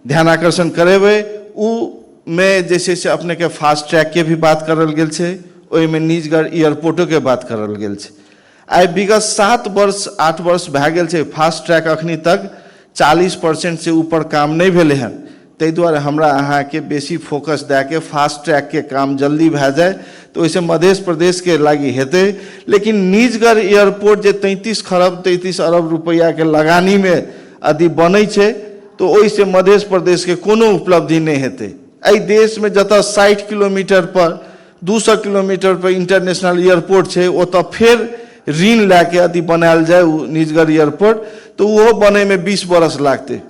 ध्यान आकर्षण करेबे उ में जैसे से अपने के फास्ट ट्रैक के भी बात करल गेल छे, ओहि में निजगढ़ एयरपोर्टो के बात करल गेल छे। आई विगत 7 वर्ष 8 वर्ष भए गेल छे, फास्ट ट्रैक अखनी तक 40% से ऊपर काम नहीं भेले हैं। ताहि दुआरे हमरा अहाँ के बेसी फोकस दे के फास्ट ट्रैक के काम जल्दी भए जाए तो वैसे मध्य प्रदेश के लागी हेते। लेकिन निजगढ़ एयरपोर्ट जे 33 अरब रुपया के लगानी में यदि बनै छे तो ओइसे मध्य प्रदेश के कोनो उपलब्धि नहीं हेते। एहि देश में जतऽ 60 किलोमीटर पर 200 किलोमीटर पर इंटरनेशनल एयरपोर्ट छे, ओतऽ फिर ऋण लैके यदि बनायल जाए निजगढ़ एयरपोर्ट तो वो बने में 20 बरस लागते।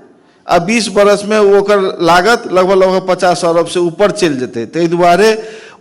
अब 20 बरस में ओकर लागत लगभग 50 अरब से ऊपर चल जेते। ताहि दुआरे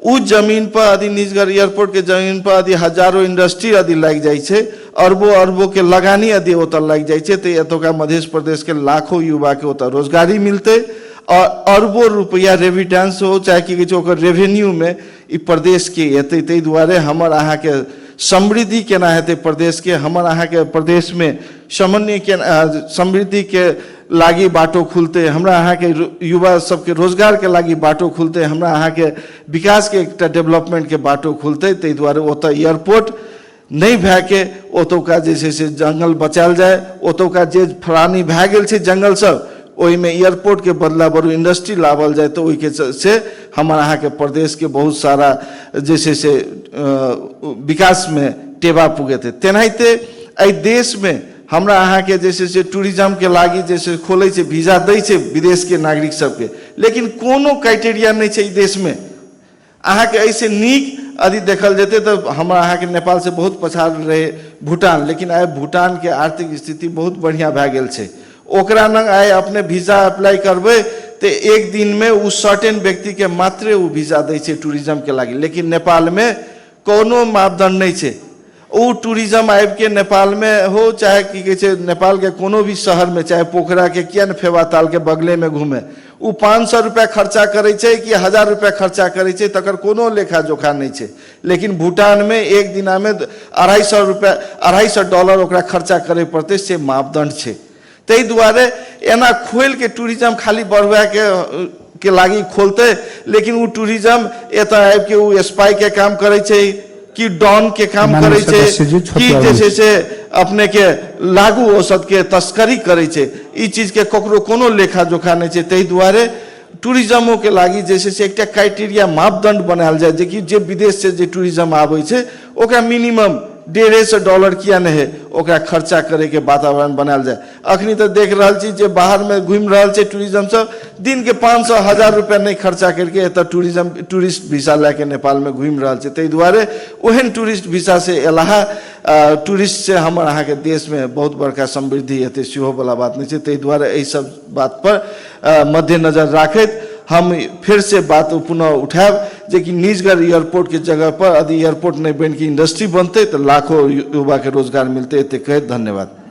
उस जमीन पर यदि निजगढ़ एयरपोर्ट के जमीन पर यदि हजारों इंडस्ट्री यदि लग जाए छे, अरबों के लगानी यदि ओतऽ लग जाए छे, तो एतुका मध्य प्रदेश के लाखों युवा के ओतऽ रोजगारी मिलते और अरबों रुपया रेमिटेंस हो चाहे कि ओकर रेवेन्यू में इ प्रदेश के एते। ताहि दुआरे हमर अहाँ के समृद्धि केना हेते प्रदेश के, हमर अहाँ के प्रदेश में समृद्धि के लागी बाटो खुलते, हमरा अहाँ के युवा सबके रोजगार के लागी बाटो खुलते, हमरा अहाँ के विकास के एक डेवलपमेंट के बाटो खुलते। ताहि दुआरे ओतऽ एयरपोर्ट नहीं भए के ओतुका जे छै से जंगल बचायल जाए, ओतुका जे फरानी भए गेल छै जंगल सब ओहि में एयरपोर्ट के बदला बड़ो इंडस्ट्री लावल जाए तो ओहि के से हमर अहाँ के प्रदेश के बहुत सारा जे छै से विकास में टेवा पुगेते। तेनाहिते एहि देश में हमरा अहाँ के जैसे से टूरिज्म के लागी जैसे खोले छे, वीजा दै छे विदेश के नागरिक सबके, लेकिन कोनो क्राइटेरिया नहीं छे देश में। अहाँ के ऐसे नीक यदि देखल जेते तो हमरा अहाँ के नेपाल से बहुत पछाड़ रहे भूटान, लेकिन आइ भूटान के आर्थिक स्थिति बहुत बढ़िया भए गेल छे। ओकरा लग आइ अपने वीजा अप्लाई करबे तो एक दिन में उ सर्टेन व्यक्ति के मात्रे उ वीजा दै छे टूरिज्म के लागी। लेकिन नेपाल में कोनो मापदंड नहीं छे। उ टूरिज्म आबि के नेपाल में हो चाहे की कहे छे नेपाल के कोनो भी शहर में, चाहे पोखरा के किया न फेवा ताल के बगले में घूमे, उ 500 रुपया खर्चा करे छे कि 1000 रुपया खर्चा करे छे तकर कोनो लेखा जोखा नहीं छे। लेकिन भूटान में एक दिना में $250 ओकरा खर्चा करे पड़ते से मापदंड छे। ताहि दुआरे एना खोल के टूरिज्म खाली बढ़वा के लागी खोलते, लेकिन उ टूरिज्म एतऽ आबि के उ स्पाई के काम करे छे कि डॉन के काम करे छे कि जैसे से अपने के लागू औषध के तस्करी करे छे। ई चीज के ककरो कोनो लेखा जोखा नहीं छे। ताहि दुआरे टूरिज्मों के लागी जैसे से एक क्राइटेरिया मापदंड बनायल जाए जे कि जे विदेश से जे टूरिज्म आवे छे ओकरा मिनिमम $150 किया नहीं है ओकरा खर्चा करे के वातावरण बनायल जाए। अखनी तो देख रहा छी जे बाहर में घूम रहा छे टूरिज्म सब दिन के 500-1000 रुपया नहीं खर्चा करके एतऽ टूरिस्ट वीसा लेके नेपाल में घूम रहा छे। ताहि दुआरे ओहन टूरिस्ट वीसा से एलाहा टूरिस्ट से हमर अहाँ के देश में बहुत बड़का समृद्धि हेते सेहो वाला बात नहीं छे। ताहि दुआरे एहि सब बात पर मद्देनजर राखैत हम फिर से बात पुनः उठाएब जे कि निजगढ़ एयरपोर्ट के जगह पर यदि एयरपोर्ट नहीं बन के इंडस्ट्री बनते तो लाखों युवा के रोजगार मिलते। एते कहैत धन्यवाद।